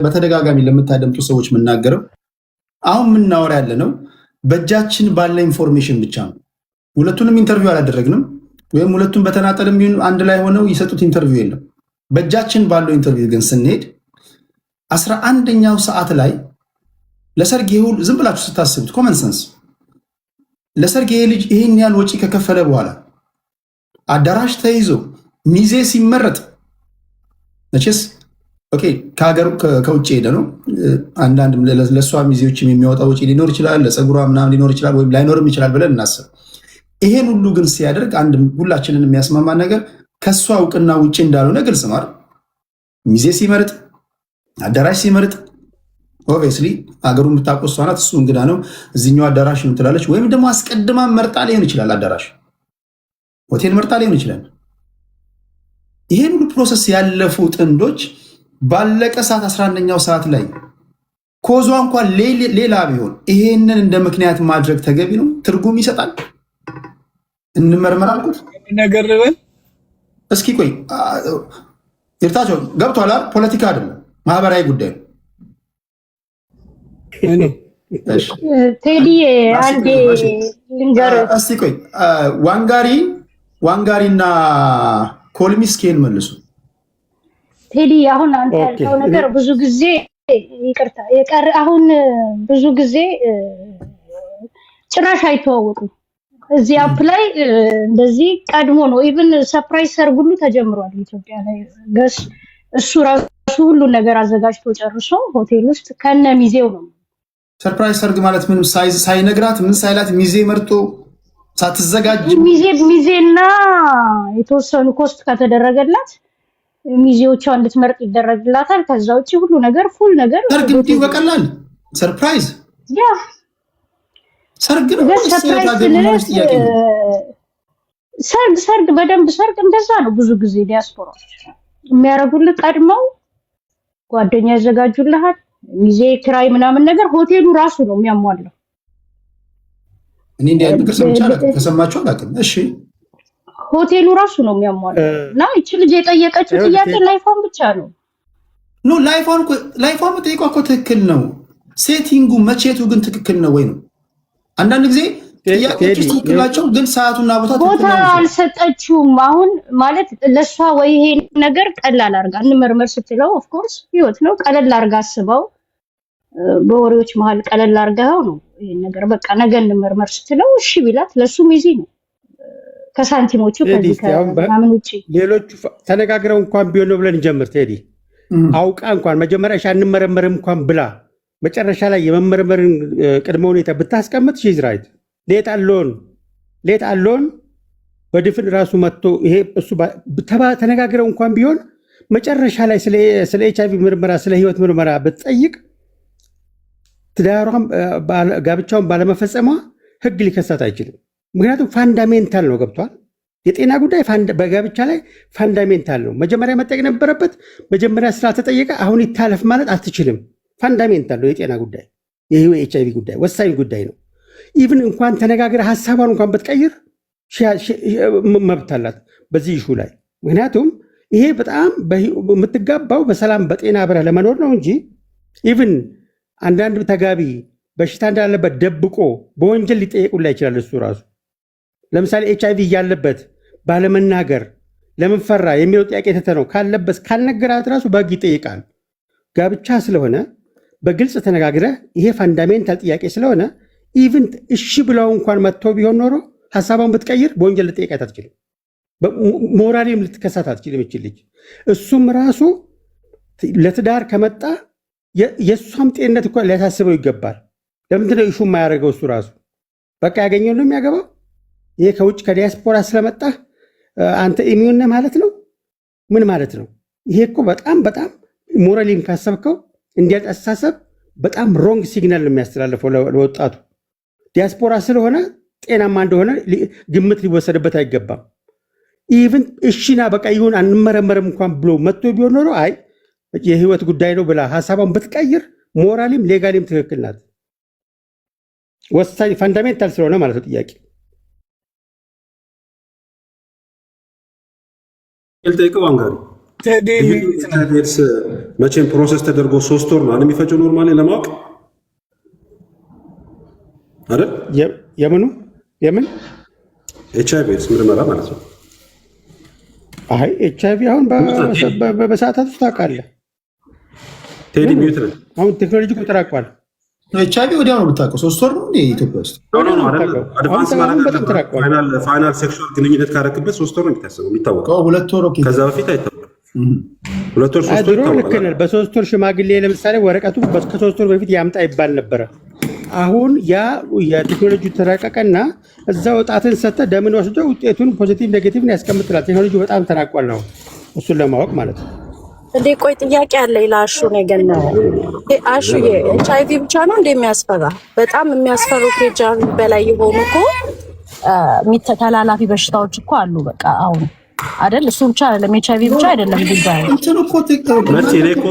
በተደጋጋሚ ለምታደምጡ ሰዎች የምናገረው አሁን የምናወራ ያለ ነው በእጃችን ባለ ኢንፎርሜሽን ብቻ ነው። ሁለቱንም ኢንተርቪው አላደረግንም፣ ወይም ሁለቱም በተናጠልም ቢሆን አንድ ላይ ሆነው ይሰጡት ኢንተርቪው የለም። በእጃችን ባለው ኢንተርቪው ግን ስንሄድ 11ኛው ሰዓት ላይ ለሰርግ ይሁን ዝም ብላችሁ ስታስቡት ኮመን ሰንስ ለሰርግ ይሄ ልጅ ይሄን ያህል ወጪ ከከፈለ በኋላ አዳራሽ ተይዞ ሚዜ ሲመረጥ መቼስ ኦኬ ከሀገሩ ከውጭ ሄደ ነው። አንዳንድ ለሷ ሚዜዎችም የሚያወጣ ወጪ ሊኖር ይችላል፣ ለፀጉሯ ምናምን ሊኖር ይችላል፣ ወይም ላይኖርም ይችላል ብለን እናስብ። ይሄን ሁሉ ግን ሲያደርግ አንድ ሁላችንን የሚያስማማ ነገር ከሷ እውቅና ውጭ እንዳልሆነ ግልጽ ነው። ሚዜ ሲመርጥ አዳራሽ ሲመርጥ ኦብቪየስሊ ሀገሩን የምታውቀው እሷ ናት፣ እሱ እንግዳ ነው። እዚህኛው አዳራሽ ነው ትላለች፣ ወይም ደግሞ አስቀድማ መርጣ ሊሆን ይችላል። አዳራሽ ሆቴል መርጣ ሊሆን ይችላል። ይሄን ሁሉ ፕሮሰስ ያለፉ ጥንዶች ባለቀ ሰዓት 11ኛው ሰዓት ላይ ኮዟ እንኳን ሌላ ቢሆን ይሄንን እንደ ምክንያት ማድረግ ተገቢ ነው? ትርጉም ይሰጣል? እንመርመር አልኩት ነገር ልበል እስኪ ቆይ ይርታቸው ገብቷል። ፖለቲካ አይደለም ማህበራዊ ጉዳይ ነው። ቴዲ አንዴ ልንገርህ እስኪ ቆይ ዋንጋሪና ኮልሚስኬን መልሱ። ቴዲ አሁን አንተ ያልከው ነገር ብዙ ጊዜ ይቅርታ አሁን ብዙ ጊዜ ጭራሽ አይተዋወቁም። እዚህ አፕ ላይ እንደዚህ ቀድሞ ነው ኢቭን ሰርፕራይዝ ሰርግ ሁሉ ተጀምሯል ኢትዮጵያ ላይ ገስ እሱ ራሱ ሁሉ ነገር አዘጋጅቶ ጨርሶ ሆቴል ውስጥ ከነ ሚዜው ነው። ሰርፕራይዝ ሰርግ ማለት ምንም ሳይነግራት ምን ሳይላት ሚዜ መርጦ ሳትዘጋጅ ሚዜና የተወሰኑ ኮስት ከተደረገለት ሚዜዎቿ እንድትመርጥ ይደረግላታል። ከዛ ውጪ ሁሉ ነገር ፉል ነገር ሰርግ እንዲሁ በቀላል ሰርፕራይዝ ያ ሰርግ ነው። ሰርግ በደንብ ሰርግ እንደዛ ነው። ብዙ ጊዜ ዲያስፖራዎች የሚያረጉልህ ቀድመው ጓደኛ ያዘጋጁልሃል፣ ሚዜ ክራይ ምናምን ነገር ሆቴሉ ራሱ ነው የሚያሟላው። እኔ እንዲያ ነገር ሰምቻለሁ አላውቅም። እሺ ሆቴሉ ራሱ ነው የሚያሟላው እና እቺ ልጅ የጠየቀችው ጥያቄ ላይፎን ብቻ ነው። ኖ ላይፎን መጠየቋ እኮ ትክክል ነው። ሴቲንጉ መቼቱ ግን ትክክል ነው ወይ ነው? አንዳንድ ጊዜ ጥያቄዎች ትክክላቸው ግን ሰዓቱና ቦታ አልሰጠችውም። አሁን ማለት ለሷ ወይ ይሄ ነገር ቀላል አርጋ እንመርመር ስትለው ኦፍ ኮርስ ህይወት ነው ቀለል አርጋ አስበው በወሬዎች መሃል ቀለል አርጋው ነው ይሄ ነገር በቃ ነገ እንመርመር ስትለው እሺ ቢላት ለሱም ኢዚ ነው። ከሳንቲሞቹ ከዚህ ከማምን ውጪ ሌሎቹ ተነጋግረው እንኳን ቢሆን ነው ብለን እንጀምር። ቴዲ አውቃ እንኳን መጀመሪያ አንመረመርም እንኳን ብላ መጨረሻ ላይ የመመርመርን ቅድመ ሁኔታ ብታስቀምጥ ሺዝ ራይት ሌት አሎን በድፍን ራሱ መጥቶ ይሄ እሱ ተነጋግረው እንኳን ቢሆን መጨረሻ ላይ ስለ ኤችአይቪ ምርመራ ስለ ህይወት ምርመራ ብትጠይቅ ትዳሯን ጋብቻውን ባለመፈጸሟ ህግ ሊከሳት አይችልም። ምክንያቱም ፋንዳሜንታል ነው። ገብቷል? የጤና ጉዳይ በጋብቻ ላይ ፋንዳሜንታል ነው። መጀመሪያ መጠየቅ ነበረበት። መጀመሪያ ስላልተጠየቀ አሁን ይታለፍ ማለት አትችልም። ፋንዳሜንታል ነው የጤና ጉዳይ፣ የኤችአይቪ ጉዳይ ወሳኝ ጉዳይ ነው። ኢቭን እንኳን ተነጋግረ ሀሳቧን እንኳን ብትቀይር መብት አላት በዚህ ኢሹ ላይ። ምክንያቱም ይሄ በጣም የምትጋባው በሰላም በጤና አብረህ ለመኖር ነው እንጂ ኢቭን አንዳንድ ተጋቢ በሽታ እንዳለበት ደብቆ በወንጀል ሊጠየቁላ ይችላል እሱ ራሱ። ለምሳሌ ኤችአይቪ እያለበት ባለመናገር ለምን ፈራ የሚለው ጥያቄ ተተነው ካለበት ካልነገራት ራሱ በህግ ይጠይቃል። ጋብቻ ስለሆነ በግልጽ ተነጋግረህ ይሄ ፋንዳሜንታል ጥያቄ ስለሆነ ኢቭን እሺ ብለው እንኳን መጥቶ ቢሆን ኖሮ ሀሳቧን ብትቀይር በወንጀል ልጠይቃት አትችልም። ሞራሊም ልትከሳት አትችልም ይችል ልጅ። እሱም ራሱ ለትዳር ከመጣ የእሷም ጤንነት እኮ ሊያሳስበው ይገባል። ለምንድነው ኢሹ የማያደርገው? እሱ ራሱ በቃ ያገኘው ነው የሚያገባው። ይሄ ከውጭ ከዲያስፖራ ስለመጣ አንተ ኢሚዩን ነህ ማለት ነው። ምን ማለት ነው? ይሄ እኮ በጣም ሞራሊም ካሰብከው እንዲያል አስተሳሰብ በጣም ሮንግ ሲግናል ነው የሚያስተላልፈው ለወጣቱ። ዲያስፖራ ስለሆነ ጤናማ እንደሆነ ግምት ሊወሰድበት አይገባም። ኢቭን እሺና በቃ ይሁን አንመረመርም እንኳን ብሎ መጥቶ ቢሆን ኖሮ አይ የህይወት ጉዳይ ነው ብላ ሀሳቧን ብትቀይር ሞራሊም ሌጋሊም ትክክል ናት። ወሳኝ ፋንዳሜንታል ስለሆነ ማለት ነው ጥያቄ ልጠይቀው አንጋሪ ቴዲስ መቼም ፕሮሰስ ተደርጎ 3 ወር ነው የሚፈጀው ኖርማሊ ለማወቅ አይደል? የምን ኤችአይቪ ኤድስ ምርመራ ማለት ነው። አይ ኤችአይቪ አሁን በሰዓታት ውስጥ ታውቃለህ። ቴዲ ሚዩት ነው። አሁን ቴክኖሎጂ ተራቋል። ኤችአይቪ ወዲያው ነው የምታውቀው። 3 ወር ነው ኢትዮጵያ ውስጥ አድቫንስ ማለት ፋይናል ሴክሹዋል ግንኙነት ካረክበት 3 ወር ነው የሚታወቀው። 2 ወር ኦኬ። ከዛ በፊት አይታወቅም። 2 ወር 3 ወር ልክ ነህ። በ3 ወር ሽማግሌ ለምሳሌ ወረቀቱ ከ3 ወር በፊት ያምጣ ይባል ነበረ። አሁን ያ የቴክኖሎጂ ተራቀቀና እዛው ጣትን ሰጥተህ ደምን ወስደው ውጤቱን ፖዚቲቭ ኔጌቲቭን ያስቀምጥላል። ቴክኖሎጂ በጣም ተራቋል ነው እሱን ለማወቅ ማለት ነው። እንዴ ቆይ ጥያቄ አለ ይላሹ ነገር ነው። አሹ ኤችአይቪ ብቻ ነው እንደሚያስፈራ? በጣም የሚያስፈሩ ከኤችአይቪ በላይ የሆኑ እኮ ተላላፊ በሽታዎች እኮ አሉ። በቃ አሁን አይደል እሱ ብቻ አይደለም፣ ኤችአይቪ ብቻ አይደለም ጉዳዩ። እንትን እኮ መቼ ነው እኮ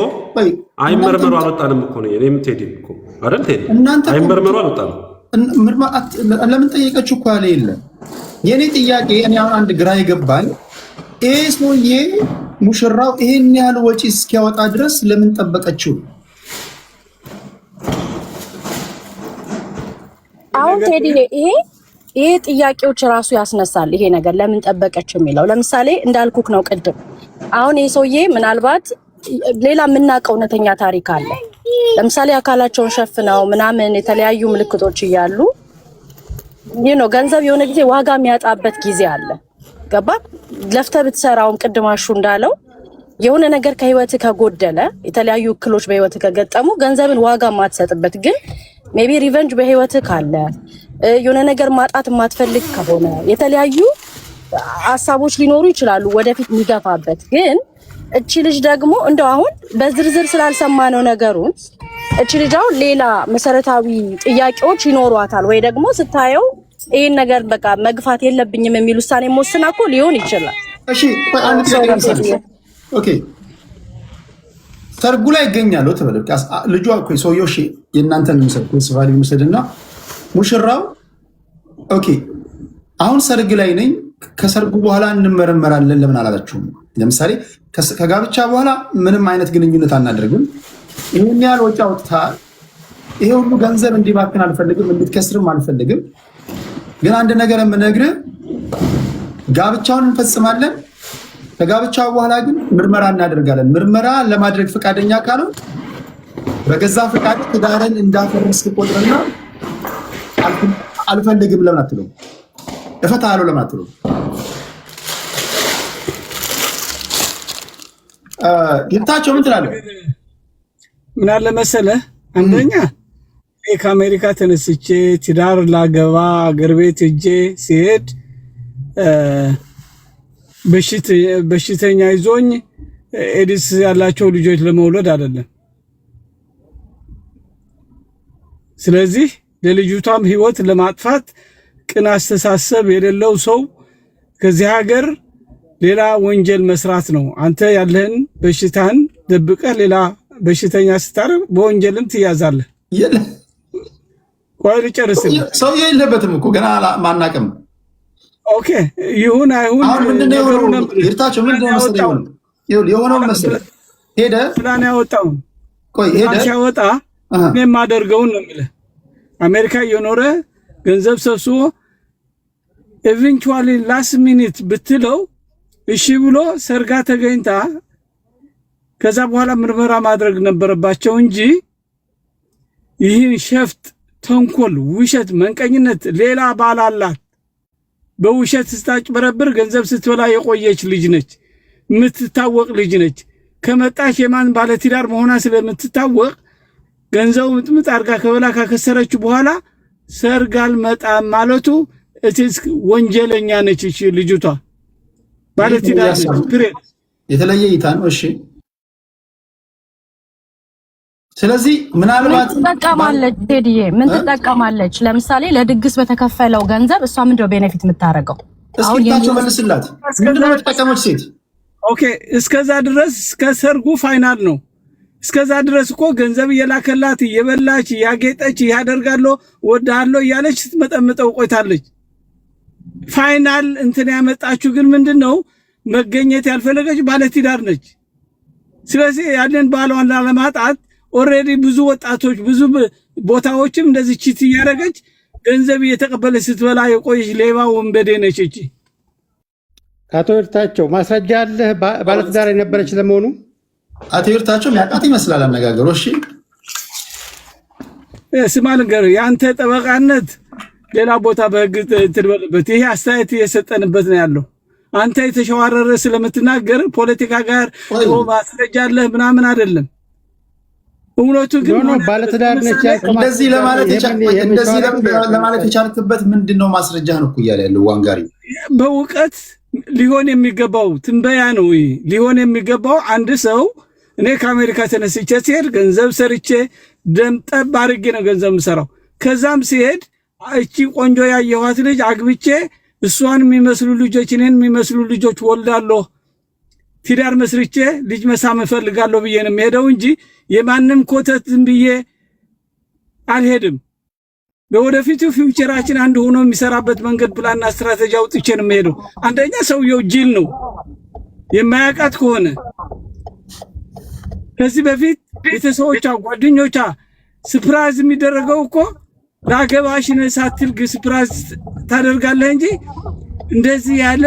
አይመርመሩ አልወጣንም እኮ ነው እኔም ቴዲ እኮ አይደል ቴዲ አይመርመሩ አልወጣንም። ለምን ጠየቀችው እኮ አለ የለ። የኔ ጥያቄ እኔ አሁን አንድ ግራ ይገባል። ይሄ ሰውዬ ሙሽራው ይሄን ያህል ወጪ እስኪያወጣ ድረስ ለምን ጠበቀችው? አሁን ቴዲ ይሄ ጥያቄዎች ራሱ ያስነሳል። ይሄ ነገር ለምን ጠበቀች የሚለው ለምሳሌ እንዳልኩክ ነው ቅድም። አሁን ይሄ ሰውዬ ምናልባት ሌላ የምናውቀው እውነተኛ ታሪክ አለ። ለምሳሌ አካላቸውን ሸፍነው ምናምን የተለያዩ ምልክቶች እያሉ ገንዘብ የሆነ ጊዜ ዋጋ የሚያጣበት ጊዜ አለ። ገባ ለፍተህ ብትሰራውም ቅድማሹ እንዳለው የሆነ ነገር ከህይወት ከጎደለ የተለያዩ እክሎች በህይወት ከገጠሙ ገንዘብን ዋጋ ማትሰጥበት ግን ሜቢ ሪቨንጅ በህይወት ካለ የሆነ ነገር ማጣት የማትፈልግ ከሆነ የተለያዩ ሐሳቦች ሊኖሩ ይችላሉ ወደፊት የሚገፋበት። ግን እቺ ልጅ ደግሞ እንደው አሁን በዝርዝር ስላልሰማነው ነገሩን እቺ ልጅ አሁን ሌላ መሰረታዊ ጥያቄዎች ይኖሯታል ወይ ደግሞ ስታየው ይሄን ነገር በቃ መግፋት የለብኝም የሚል ውሳኔ መወሰና እኮ ሊሆን ይችላል። እሺ ኦኬ ሰርጉ ላይ ይገኛሉ ተበለቀ ልጇ እኮ ሰውየው እሺ የእናንተን ምሰልኩ ስፋሊ ምሰድና ሙሽራው ኦኬ አሁን ሰርግ ላይ ነኝ ከሰርጉ በኋላ እንመረመራለን ለምን አላላችሁም? ለምሳሌ ከጋብቻ በኋላ ምንም አይነት ግንኙነት አናደርግም፣ ይሄን ያህል ወጪ አውጥተሃል፣ ይሄ ሁሉ ገንዘብ እንዲባክን አልፈልግም፣ እንድትከስርም አልፈልግም። ግን አንድ ነገር የምነግርህ ጋብቻውን እንፈጽማለን፣ ከጋብቻው በኋላ ግን ምርመራ እናደርጋለን። ምርመራ ለማድረግ ፈቃደኛ ካልሆንክ በገዛ ፈቃድ ትዳርን እንዳፈረስክ ቆጥረና አልፈልግም ለምን አትለው? እፈታለሁ ለምን አትለው? ይታቸው ምን ትላለህ? ምን አለ መሰለህ፣ አንደኛ ከአሜሪካ ተነስቼ ትዳር ላገባ አገር ቤት ሄጄ ሲሄድ በሽተኛ ይዞኝ ኤድስ ያላቸው ልጆች ለመውለድ አይደለም። ስለዚህ ለልጅቷም ህይወት ለማጥፋት ቅን አስተሳሰብ የሌለው ሰው ከዚህ ሀገር ሌላ ወንጀል መስራት ነው። አንተ ያለህን በሽታን ደብቀህ ሌላ በሽተኛ ስታረግ በወንጀልም ትያዛለህ። ቆይ ልጨርስልህ። ሰው የለበትም እኮ ገና ማናቀም። ኦኬ ይሁን አይሁን አሁን ምንድነው ይርታቸው ምንድነው መሰለኝ የሆነው መሰለኝ ሄደ ፕላን ያወጣው ቆይ ሄደ ሲያወጣ እኔ የማደርገውን ነው የምልህ። አሜሪካ እየኖረ ገንዘብ ሰብስቦ ኢቨንቹዋሊ ላስት ሚኒት ብትለው እሺ ብሎ ሰርጋ ተገኝታ ከዛ በኋላ ምርመራ ማድረግ ነበረባቸው እንጂ ይህን ሸፍጥ፣ ተንኮል፣ ውሸት፣ መንቀኝነት ሌላ ባላላት በውሸት ስታጭበረብር ገንዘብ ስትበላ የቆየች ልጅ ነች። የምትታወቅ ልጅ ነች። ከመጣች የማን ባለትዳር መሆኗ ስለምትታወቅ ገንዘቡ ምጥምጥ አርጋ ከበላ ካከሰረች በኋላ ሰርግ አልመጣም ማለቱ እትስ ወንጀለኛ ነች። እሺ ልጅቷ ባለትዳር ነች። የተለየ እይታ ነው። እሺ ስለዚህ ምናልባት ትጠቀማለች ቴዲዬ ምን ትጠቀማለች? ለምሳሌ ለድግስ በተከፈለው ገንዘብ እሷ ምንድነው ቤኔፊት የምታረገው? እስኪታቸው መልስላት። ምንድነው ተጠቀመች ሴት? ኦኬ እስከዛ ድረስ እስከ ሰርጉ ፋይናል ነው። እስከዛ ድረስ እኮ ገንዘብ እየላከላት እየበላች እያጌጠች እያደርጋለሁ ወዳለው እያለች ስትመጠምጠው ቆይታለች። ፋይናል እንትን ያመጣችሁ ግን ምንድነው መገኘት ያልፈለገች ባለትዳር ነች። ስለዚህ ያንን ባሏን ለማጣት ኦልሬዲ ብዙ ወጣቶች ብዙ ቦታዎችም እንደዚህ ቺት እያደረገች ገንዘብ እየተቀበለች ስትበላ የቆየች ሌባ ወንበዴ ነች እቺ። አቶ ይርታቸው ማስረጃ አለ ባለትዳር የነበረች ለመሆኑ? አቶ ይርታቸው የሚያውቃት ይመስላል አነጋገሩ። እሺ ስማ ልንገርህ፣ የአንተ ጠበቃነት ሌላ ቦታ በህግ ትድበልበት። ይሄ አስተያየት እየሰጠንበት ነው ያለው። አንተ የተሸዋረረ ስለምትናገር ፖለቲካ ጋር ማስረጃ አለህ ምናምን አይደለም። እውነቱ ግን ባለትዳር ነች። እንደዚህ ለማለት የቻልክበት ምንድነው? ማስረጃ ነው እኮ እያለ ያለው ዋንጋሪ። በእውቀት ሊሆን የሚገባው ትንበያ ነው ሊሆን የሚገባው። አንድ ሰው እኔ ከአሜሪካ ተነስቼ ሲሄድ ገንዘብ ሰርቼ ደም ጠብ አድርጌ ነው ገንዘብ የምሰራው። ከዛም ሲሄድ እቺ ቆንጆ ያየኋት ልጅ አግብቼ እሷን የሚመስሉ ልጆች እኔን የሚመስሉ ልጆች ወልዳለሁ፣ ትዳር መስርቼ ልጅ መሳም እፈልጋለሁ ብዬ ነው የምሄደው እንጂ የማንም ኮተት ዝም ብዬ አልሄድም። በወደፊቱ ፊውቸራችን አንድ ሆኖ የሚሰራበት መንገድ ፕላንና ስትራቴጂ አውጥቼ ነው የምሄደው። አንደኛ ሰውየው ጅል ነው የማያውቃት ከሆነ ከዚህ በፊት ቤተሰቦቿ ጓደኞቿ ስፕራይዝ የሚደረገው እኮ ላገባሽ ነው ሳትል ስፕራይዝ ታደርጋለህ እንጂ እንደዚህ ያለ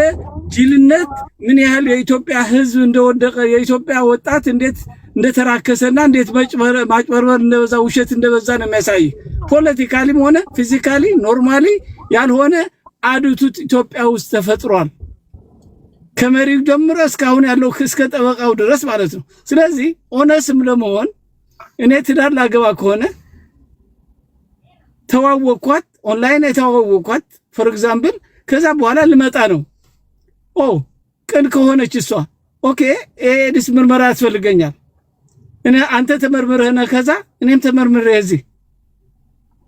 ጅልነት ምን ያህል የኢትዮጵያ ሕዝብ እንደወደቀ የኢትዮጵያ ወጣት እንዴት እንደተራከሰና እንዴት ማጭበርበር እንደበዛ ውሸት እንደበዛ ነው የሚያሳይ። ፖለቲካሊም ሆነ ፊዚካሊ ኖርማሊ ያልሆነ አዱቱት ኢትዮጵያ ውስጥ ተፈጥሯል። ከመሪው ጀምሮ እስካሁን ያለው እስከ ጠበቃው ድረስ ማለት ነው። ስለዚህ ኦነስም ለመሆን እኔ ትዳር ላገባ ከሆነ ተዋወቅኳት፣ ኦንላይን የተዋወቅኳት ፎር ኤግዛምፕል፣ ከዛ በኋላ ልመጣ ነው። ቅን ከሆነች እሷ ኦኬ ኤድስ ምርመራ ያስፈልገኛል። እኔ አንተ ተመርምረህ ነህ፣ ከዛ እኔም ተመርምሬ እዚህ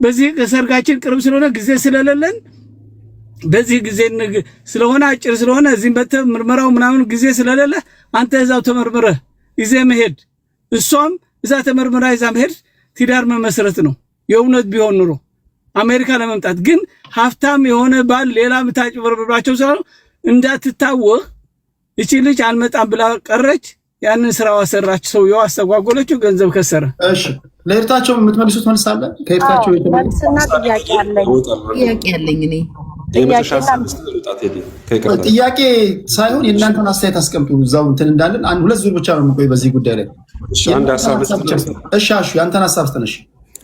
በዚህ ሰርጋችን ቅርብ ስለሆነ ጊዜ ስለሌለን በዚህ ጊዜ ስለሆነ አጭር ስለሆነ እዚህ ምርመራው ምናምን ጊዜ ስለሌለ አንተ እዛው ተመርምረህ ይዘህ መሄድ፣ እሷም እዛ ተመርምራ ይዛ መሄድ ትዳር መመስረት ነው። የእውነት ቢሆን ኑሮ አሜሪካ ለመምጣት ግን ሀብታም የሆነ ባል ሌላ ምታጭበርብራቸው ስለ እንዳትታወቅ እቺ ልጅ አልመጣም ብላ ቀረች። ያንን ስራው አሰራች፣ ሰውየው አስተጓጎለችው፣ ገንዘብ ከሰረ። እሺ ለእርታቸው የምትመልሱት መልስ አለ? ከእርታቸው መልስና ጥያቄ አለኝ እኔ ጥያቄ ሳይሆን የእናንተን አስተያየት አስቀምጡ። እዛው እንትን እንዳለን አንድ ሁለት ዙር ብቻ ነው የምቆይ በዚህ ጉዳይ ላይ። እሺ ያንተን ሀሳብ ስተነሽ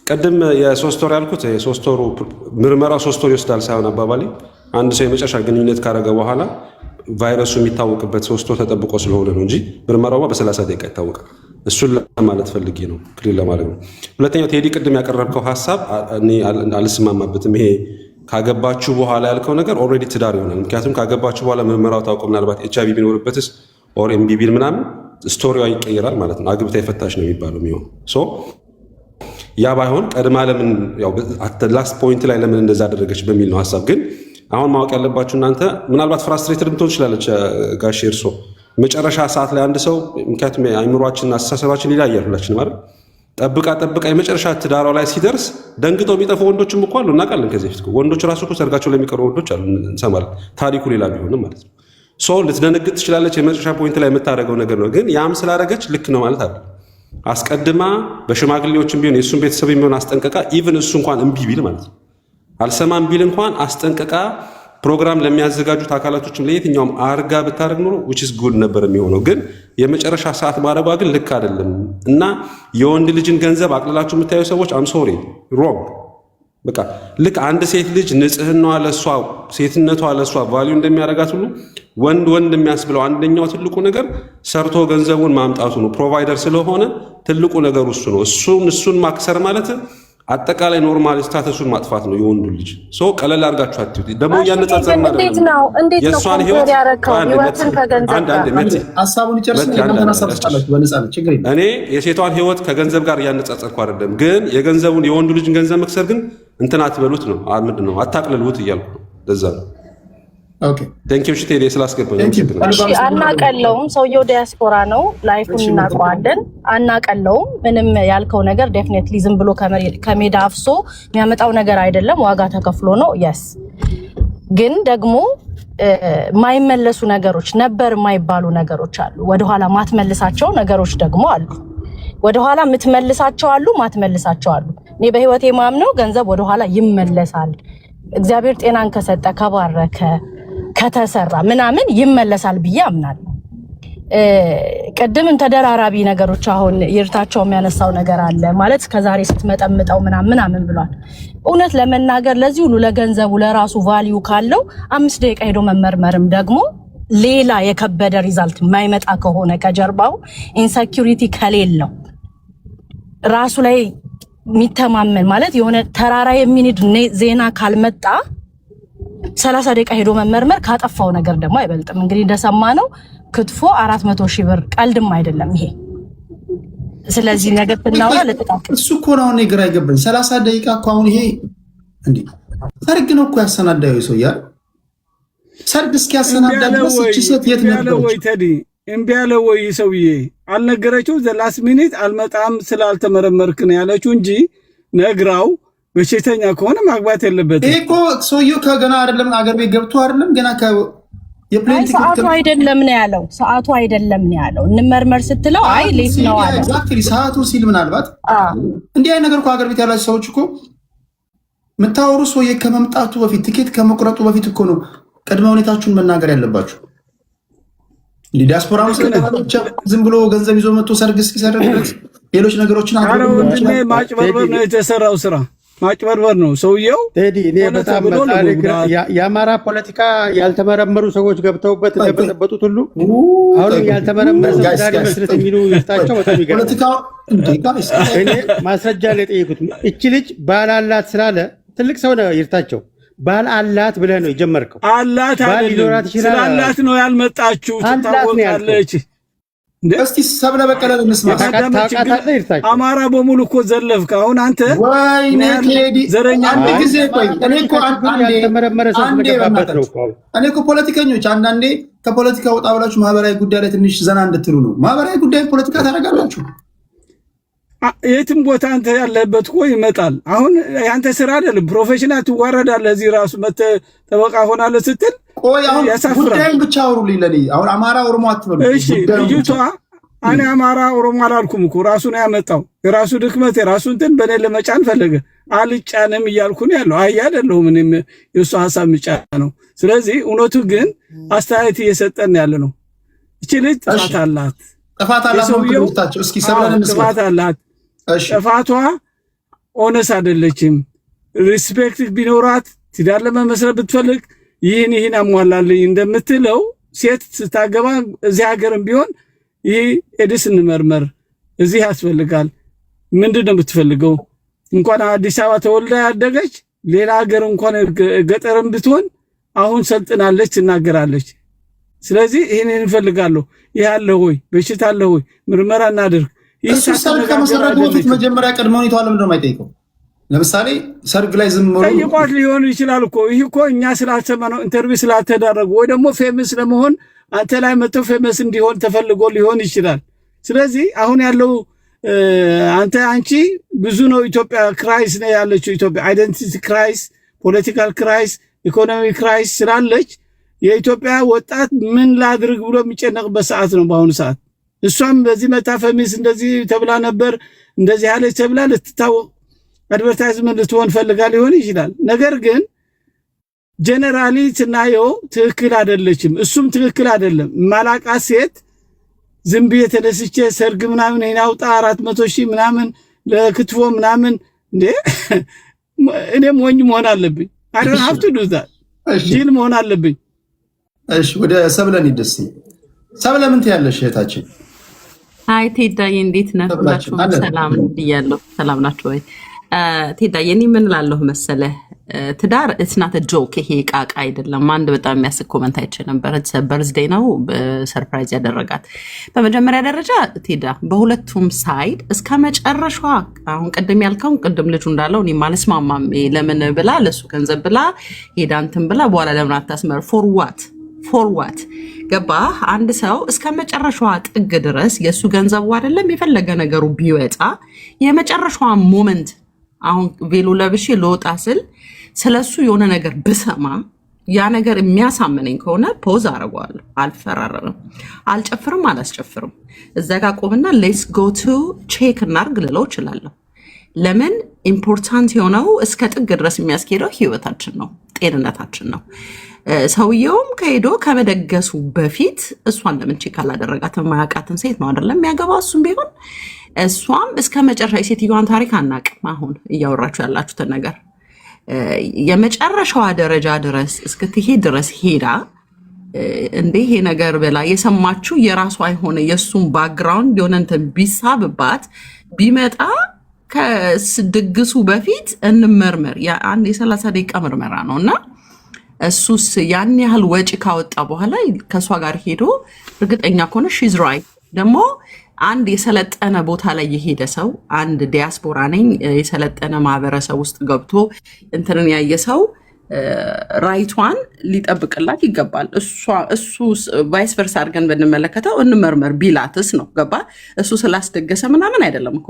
ቅድም የሶስት ወር ያልኩት የሶስት ወሩ ምርመራው 3 ወር ይወስዳል ሳይሆን አባባሌ አንድ ሰው የመጨረሻ ግንኙነት ካደረገ በኋላ ቫይረሱ የሚታወቅበት 3 ወር ተጠብቆ ስለሆነ ነው እንጂ ምርመራው በ30 ደቂቃ ይታወቃል። እሱን ለማለት ፈልጌ ነው፣ ክሊል ለማለት ነው። ሁለተኛው ቴዲ ቅድም ያቀረብከው ሀሳብ እኔ አልስማማበትም። ይሄ ካገባችሁ በኋላ ያልከው ነገር ኦልሬዲ ትዳር ይሆናል። ምክንያቱም ካገባችሁ በኋላ ምርመራው ታውቆ ምናልባት ኤችአይቪ ቢኖርበትስ ኦር ኤምቢ ቢል ምናምን ስቶሪዋ ይቀየራል ማለት ነው። አግብታ የፈታች ነው የሚባለው የሚሆን ያ ባይሆን ቀድማ ለምን ላስት ፖይንት ላይ ለምን እንደዛ አደረገች በሚል ነው ሀሳብ። ግን አሁን ማወቅ ያለባችሁ እናንተ ምናልባት ፍራስትሬትድ ልትሆን ትችላለች ጋሽ እርሶ መጨረሻ ሰዓት ላይ አንድ ሰው ምክንያቱም አይምሯችንና አስተሳሰባችን ይለያያል ሁላችንም አይደል። ጠብቃ የመጨረሻ ትዳሯ ላይ ሲደርስ ደንግጠው የሚጠፉ ወንዶችም እኮ አሉ፣ እናውቃለን። ከዚህ በፊት ወንዶች ራሱ እኮ ሰርጋቸው ለሚቀሩ ወንዶች አሉ፣ እንሰማለን። ታሪኩ ሌላ ቢሆንም ማለት ነው። ልትደነግጥ ትችላለች። የመጨረሻ ፖይንት ላይ የምታደርገው ነገር ነው። ግን ያም ስላደረገች ልክ ነው ማለት አይደለም። አስቀድማ በሽማግሌዎችም ቢሆን የእሱን ቤተሰብ የሚሆን አስጠንቀቃ፣ ኢቭን እሱ እንኳን እምቢ ቢል ማለት ነው አልሰማም ቢል እንኳን አስጠንቀቃ ፕሮግራም ለሚያዘጋጁት አካላቶችም ለየትኛውም አርጋ ብታደርግ ኖሮ which is good ነበር የሚሆነው። ግን የመጨረሻ ሰዓት ማድረጓ ግን ልክ አይደለም እና የወንድ ልጅን ገንዘብ አቅልላችሁ የምታዩ ሰዎች አም ሶሪ ሮንግ። በቃ ልክ አንድ ሴት ልጅ ንጽህናዋ ለሷ ሴትነቷ ለሷ ቫልዩ እንደሚያደርጋት ሁሉ ወንድ የሚያስብለው አንደኛው ትልቁ ነገር ሰርቶ ገንዘቡን ማምጣቱ ነው። ፕሮቫይደር ስለሆነ ትልቁ ነገር እሱ ነው። እሱን ማክሰር ማለት አጠቃላይ ኖርማል ስታተሱን ማጥፋት ነው የወንዱ ልጅ። ቀለል አድርጋችሁ አትዩት። ደግሞ እያነጻጸርን እንዴት ነው የእሷን ህይወት ሀሳቡን እኔ የሴቷን ህይወት ከገንዘብ ጋር እያነጻጸርኩ አይደለም። ግን የገንዘቡን የወንዱ ልጅን ገንዘብ መክሰር ግን እንትን አትበሉት ነው። ምንድን ነው አታቅልሉት እያልኩ ነው። ለዛ ነው ቴንኪው ሽቴ ስላስገባኝ። አናቀለውም። ሰውየው ዲያስፖራ ነው፣ ላይፉን እናውቀዋለን። አናቀለውም። ምንም ያልከው ነገር ዴፊኔትሊ ዝም ብሎ ከሜዳ አፍሶ የሚያመጣው ነገር አይደለም። ዋጋ ተከፍሎ ነው። የስ ግን ደግሞ ማይመለሱ ነገሮች ነበር የማይባሉ ነገሮች አሉ። ወደኋላ ማትመልሳቸው ነገሮች ደግሞ አሉ። ወደኋላ የምትመልሳቸው አሉ፣ ማትመልሳቸው አሉ። እኔ በህይወቴ ማምነው ገንዘብ ወደኋላ ይመለሳል። እግዚአብሔር ጤናን ከሰጠ ከባረከ ከተሰራ ምናምን ይመለሳል ብዬ አምናለሁ። ቅድምም ተደራራቢ ነገሮች አሁን ይርታቸው የሚያነሳው ነገር አለ ማለት ከዛሬ ስትመጠምጠው ምናምን ብሏል። እውነት ለመናገር ለዚህ ሁሉ ለገንዘቡ ለራሱ ቫልዩ ካለው 5 ደቂቃ ሄዶ መመርመርም ደግሞ ሌላ የከበደ ሪዛልት የማይመጣ ከሆነ ከጀርባው ኢንሰኪዩሪቲ ከሌለው ራሱ ላይ የሚተማመን ማለት የሆነ ተራራ የሚንድ ዜና ካልመጣ 30 ደቂቃ ሄዶ መመርመር ካጠፋው ነገር ደግሞ አይበልጥም። እንግዲህ እንደሰማነው ክትፎ 400,000 ብር ቀልድም አይደለም ይሄ። ስለዚህ ነገር ብናወራ ለጥቃቅ እሱ እኮ ነው እኔ ግራ ይገባኝ። 30 ደቂቃ እኮ አሁን ይሄ እንዴ ሰርግ ነው እኮ ያሰናዳው ሰው ያል ሰርግ እስኪያሰናዳ ድረስ እቺ ሴት የት ነበረች? ወይ ተዲ እምቢ አለ ወይ ሰውዬ አልነገረችው? ዘላስ ሚኒት አልመጣም ስላልተመረመርክ ነው ያለችው እንጂ ነግራው በሽተኛ ከሆነ ማግባት የለበትም። ይሄ እኮ ሰውዬው ከገና አይደለም አገር ቤት ገብቶ አይደለም ገና የፕሌን ቲኬት ሰዓቱ አይደለም ነው ያለው። ሰዓቱ አይደለም ነው ያለው። እንመርመር ስትለው አይ ሌት ነው አለ። ኤግዛክትሊ ሰዓቱ ሲል ምናልባት እንዲህ አይነት ነገር እኮ አገር ቤት ያላችሁ ሰዎች እኮ የምታወሩ ሰውዬ ከመምጣቱ በፊት ቲኬት ከመቁረጡ በፊት እኮ ነው ቅድመ ሁኔታችሁን መናገር ያለባችሁ። ዲያስፖራም ስለተባለች ዝም ብሎ ገንዘብ ይዞ መጥቶ ሰርግ እስኪሰርግ ድረስ ሌሎች ነገሮችን አድርጎ ማጭበርበር ነው የተሰራው ስራ ማጭበርበር ነው ሰውየው። ቴዲ እኔ በጣም የአማራ ፖለቲካ ያልተመረመሩ ሰዎች ገብተውበት እንደበጠበጡት ሁሉ አሁን ያልተመረመረ ዛሬ መስረት የሚሉ ይፍታቸው በጣም ይገርማል። እኔ ማስረጃ ላይ ጠይቁት። እቺ ልጅ ባል አላት ስላለ ትልቅ ሰው ነው ይርታቸው። ባል አላት ብለህ ነው የጀመርከው። አላት አይደለም ስላላት ነው ያልመጣችሁ። ታውቃለች። እስቲ ሰብለ በቀለ እንስማ። አማራ በሙሉ እኮ ዘለፍክ። አሁን አንተ ወይኔ ቴዲ ዘረኛ አንድ ጊዜ ቆይ። እኔ እኮ ፖለቲከኞች አንዳንዴ ከፖለቲካ ወጣ ብላችሁ ማህበራዊ ጉዳይ ላይ ትንሽ ዘና እንድትሉ ነው። ማህበራዊ ጉዳይ ፖለቲካ ታደርጋላችሁ። የትም ቦታ አንተ ያለበት እኮ ይመጣል። አሁን ያንተ ስራ አይደለም ፕሮፌሽናል ትዋረዳለህ። እዚህ ራሱ መተህ ጠበቃ ሆናለህ ስትል ቆይ አሁን ጉዳይን ብቻ አውሩልኝ። ለኔ አሁን አማራ ኦሮሞ አትበሉ። እሺ ልጅቷ እኔ አማራ ኦሮሞ አላልኩም እኮ ራሱ ነው ያመጣው። የራሱ ድክመት የራሱ እንትን በኔ ለመጫን ፈለገ። አልጫንም እያልኩ ነው ያለው። አይ አይደለሁም እኔም የእሱ ሀሳብ ምጫ ነው። ስለዚህ እውነቱ ግን አስተያየት እየሰጠን ያለ ነው። እቺ ልጅ ጥፋት አላት። ጥፋት አላት። እስኪ ሰብለን ጥፋት አላት። ጥፋቷ ኦነስ አይደለችም። ሪስፔክት ቢኖራት ትዳር ለመመስረት ብትፈልግ ይህን አሟላልኝ እንደምትለው ሴት ስታገባ እዚህ ሀገርም ቢሆን ይህ ኤድስ እንመርመር እዚህ ያስፈልጋል። ምንድን ነው የምትፈልገው? እንኳን አዲስ አበባ ተወልዳ ያደገች ሌላ ሀገር እንኳን ገጠርም ብትሆን አሁን ሰልጥናለች፣ ትናገራለች። ስለዚህ ይህን እንፈልጋለሁ። ይህ አለ ሆይ በሽታ አለ ሆይ ምርመራ እናድርግ። እሱ ሰርግ ከመሰረቱ በፊት መጀመሪያ ቅድመ ሁኔታው ለምንድን ነው የማይጠይቀው? ለምሳሌ ሰርግ ላይ ዝም ብሎ ጠይቋት ሊሆን ይችላል እኮ። ይህ እኮ እኛ ስላልሰማነው ኢንተርቪው ስላልተደረጉ ወይ ደግሞ ፌመስ ለመሆን አንተ ላይ መጥተው ፌመስ እንዲሆን ተፈልጎ ሊሆን ይችላል። ስለዚህ አሁን ያለው አንቺ ብዙ ነው። ኢትዮጵያ ክራይስ ነው ያለችው። ኢትዮጵያ አይደንቲቲ ክራይስ፣ ፖለቲካል ክራይስ፣ ኢኮኖሚ ክራይስ ስላለች የኢትዮጵያ ወጣት ምን ላድርግ ብሎ የሚጨነቅበት ሰዓት ነው በአሁኑ ሰዓት። እሷም በዚህ መታፈሚስ እንደዚህ ተብላ ነበር እንደዚህ ያለች ተብላ ልትታወቅ አድቨርታይዝመንት ልትሆን ፈልጋ ሊሆን ይችላል። ነገር ግን ጀነራሊ ስናየው ትክክል አይደለችም። እሱም ትክክል አይደለም። ማላቃት ሴት ዝም ብዬ ተነስቼ ሰርግ ምናምን ይናውጣ 400,000 ምናምን ለክትፎ ምናምን እንዴ እኔም ሞኝ መሆን አለብኝ። አይደል ሀብቱ ዱዛ ጂል መሆን አለብኝ። እሺ ወደ ሰብለን ይደስ ሰብለ ምን ትያለሽ እህታችን? አይ ቴዳዬ እንዴት ነህ? ሁላችሁም ሰላም ብያለሁ። ሰላም ናችሁ ወይ? ቴዳዬ እኔ ምን እላለሁ መሰለህ፣ ትዳር እስናተ ጆክ፣ ይሄ ቃቃ አይደለም። አንድ በጣም የሚያስቅ ኮመንት አይቼ ነበር። በርዝዴይ ነው ሰርፕራይዝ ያደረጋት። በመጀመሪያ ደረጃ ቴዳ በሁለቱም ሳይድ እስከ መጨረሻዋ አሁን ቅድም ያልከው ቅድም ልጁ እንዳለው እኔ ማልስማማም። ለምን ብላ ለሱ ገንዘብ ብላ ሄዳ እንትን ብላ በኋላ ለምን አታስመር ፎርዋት ገባ። አንድ ሰው እስከ መጨረሻዋ ጥግ ድረስ የእሱ ገንዘቡ አይደለም የፈለገ ነገሩ ቢወጣ የመጨረሻዋ ሞመንት አሁን ቬሎ ለብሼ ልወጣ ስል ስለሱ የሆነ ነገር ብሰማ ያ ነገር የሚያሳምነኝ ከሆነ ፖዝ አደርገዋለሁ። አልፈራረምም፣ አልጨፍርም፣ አላስጨፍርም። እዛ ጋ ቆምና ሌትስ ጎ ቱ ቼክ እናርግ ልለው እችላለሁ። ለምን ኢምፖርታንት የሆነው እስከ ጥግ ድረስ የሚያስኬደው ህይወታችን ነው፣ ጤንነታችን ነው። ሰውየውም ከሄዶ ከመደገሱ በፊት እሷን ለምን ቼክ አላደረጋት? የማያውቃትን ሴት ነው አይደለም የሚያገባው። እሱም ቢሆን እሷም እስከ መጨረሻ የሴትዮዋን ታሪክ አናቅም። አሁን እያወራችሁ ያላችሁትን ነገር የመጨረሻዋ ደረጃ ድረስ እስክትሄድ ድረስ ሄዳ እንዴ ይሄ ነገር ብላ የሰማችሁ የራሷ የሆነ የእሱም ባክግራውንድ የሆነ እንትን ቢሳብባት ቢመጣ ከድግሱ በፊት እንመርመር። አንድ የ30 ደቂቃ ምርመራ ነው እና እሱስ ያን ያህል ወጪ ካወጣ በኋላ ከእሷ ጋር ሄዶ እርግጠኛ ከሆነ ሺዝ ራይት። ደግሞ አንድ የሰለጠነ ቦታ ላይ የሄደ ሰው አንድ ዲያስፖራ ነኝ የሰለጠነ ማህበረሰብ ውስጥ ገብቶ እንትንን ያየ ሰው ራይቷን ሊጠብቅላት ይገባል። እሱ ቫይስ ቨርሳ አድርገን ብንመለከተው እንመርመር ቢላትስ ነው ገባ። እሱ ስላስደገሰ ምናምን አይደለም እኮ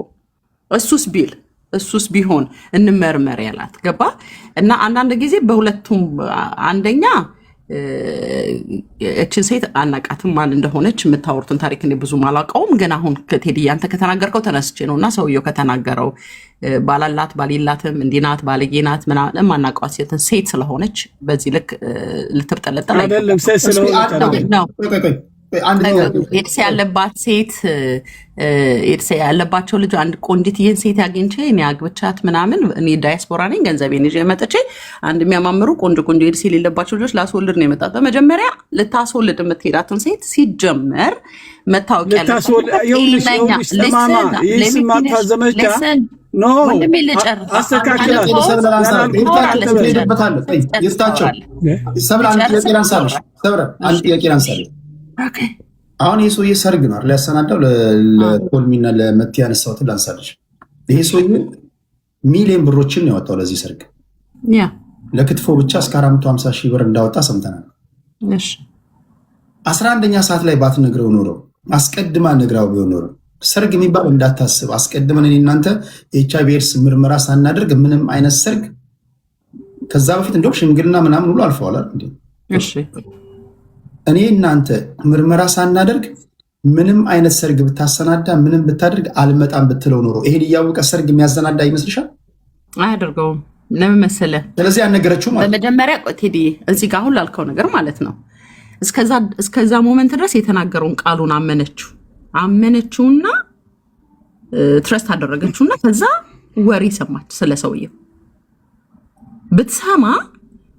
እሱስ ቢሆን እንመርመር ያላት ገባ። እና አንዳንድ ጊዜ በሁለቱም አንደኛ እችን ሴት አናቃትም ማን እንደሆነች የምታወሩትን ታሪክ እኔ ብዙም አላውቀውም። ግን አሁን ቴዲ አንተ ከተናገርከው ተነስቼ ነው እና ሰውየው ከተናገረው ባላላት ባሌላትም እንዲናት ባለጌናት ምናምን ማናውቀዋት ሴት ስለሆነች በዚህ ልክ ልትብጠለጠል ነው። ኤድስ ያለባት ሴት ኤድስ ያለባቸው ልጅ አንድ ቆንጂትዬን ሴት ያገኝቼ እኔ አግብቻት ምናምን እኔ ዳያስፖራ ነኝ ገንዘቤን ይዤ መጥቼ አንድ የሚያማምሩ ቆንጆ ኤድስ የሌለባቸው ልጆች ላስወልድ ነው የመጣት። በመጀመሪያ ልታስወልድ የምትሄዳትን ሴት ሲጀመር መታወቂያ አሁን ይህ ሰውዬ ሰርግ ነው ሊያሰናዳው ለኮልሚና ለመቲ ያነሳሁትን ላንሳለች። ይሄ ሰውዬ ሚሊዮን ብሮችን ያወጣው ለዚህ ሰርግ ለክትፎ ብቻ እስከ 450 ሺህ ብር እንዳወጣ ሰምተናል። 11ኛ ሰዓት ላይ ባትነግረው ኖሮ አስቀድማ ነግራው ቢሆን ኖሮ ሰርግ የሚባል እንዳታስብ አስቀድመን እኔ እናንተ ኤችአይቪ ኤድስ ምርመራ ሳናደርግ ምንም አይነት ሰርግ ከዛ በፊት እንደውም ሽምግልና ምናምን ሁሉ አልፈዋል እንዴ? እኔ እናንተ ምርመራ ሳናደርግ ምንም አይነት ሰርግ ብታሰናዳ ምንም ብታደርግ አልመጣም ብትለው ኖሮ ይሄን እያወቀ ሰርግ የሚያሰናዳ ይመስልሻል? አያደርገውም። ለምን መሰለህ? ስለዚህ ያልነገረችው ማለት በመጀመሪያ ቴዲ እዚህ ጋር አሁን ላልከው ነገር ማለት ነው እስከዛ ሞመንት ድረስ የተናገረውን ቃሉን አመነችውና ትረስት አደረገችውና ከዛ ወሬ ሰማች ስለ ሰውየው። ብትሰማ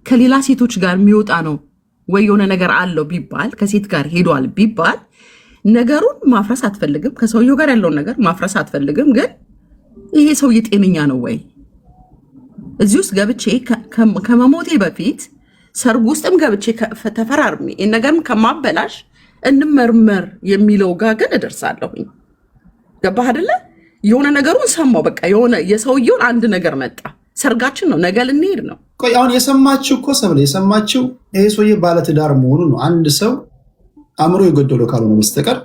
ከሌላ ሴቶች ጋር የሚወጣ ነው ወይ የሆነ ነገር አለው ቢባል ከሴት ጋር ሄዷል ቢባል ነገሩን ማፍረስ አትፈልግም። ከሰውየው ጋር ያለውን ነገር ማፍረስ አትፈልግም። ግን ይሄ ሰውዬ ጤነኛ ነው ወይ? እዚህ ውስጥ ገብቼ ከመሞቴ በፊት ሰርጉ ውስጥም ገብቼ ተፈራርሜ ነገርም ከማበላሽ እንመርመር የሚለው ጋር ግን እደርሳለሁኝ። ገባህ አይደለ? የሆነ ነገሩን ሰማው። በቃ የሆነ የሰውየውን አንድ ነገር መጣ። ሰርጋችን ነው፣ ነገ ልንሄድ ነው። ቆይ አሁን የሰማችው እኮ ሰብለ የሰማችው ይሄ ሰውዬ ባለትዳር መሆኑ ነው። አንድ ሰው አእምሮ የጎደለው ካልሆነ በስተቀር